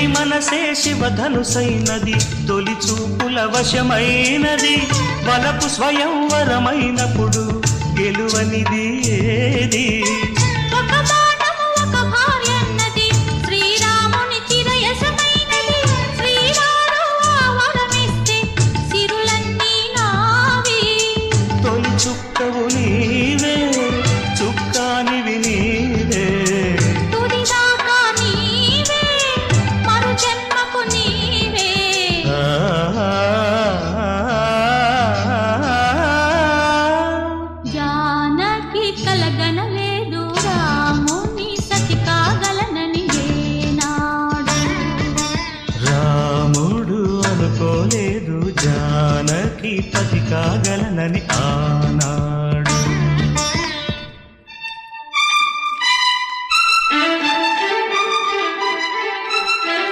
మనసే శివధనుసైనది తొలి చూపుల వశమైనది వలపు స్వయంవరమైనప్పుడు గెలువనిది ఏది తొలి చుక్కవు నీవే చుక్కానివి నీవే జానకి కలగనలేదు రాముని సతి కాగలనని ఏనాడు రాముడు అనుకోలేదు జానకి పతి కాగలనని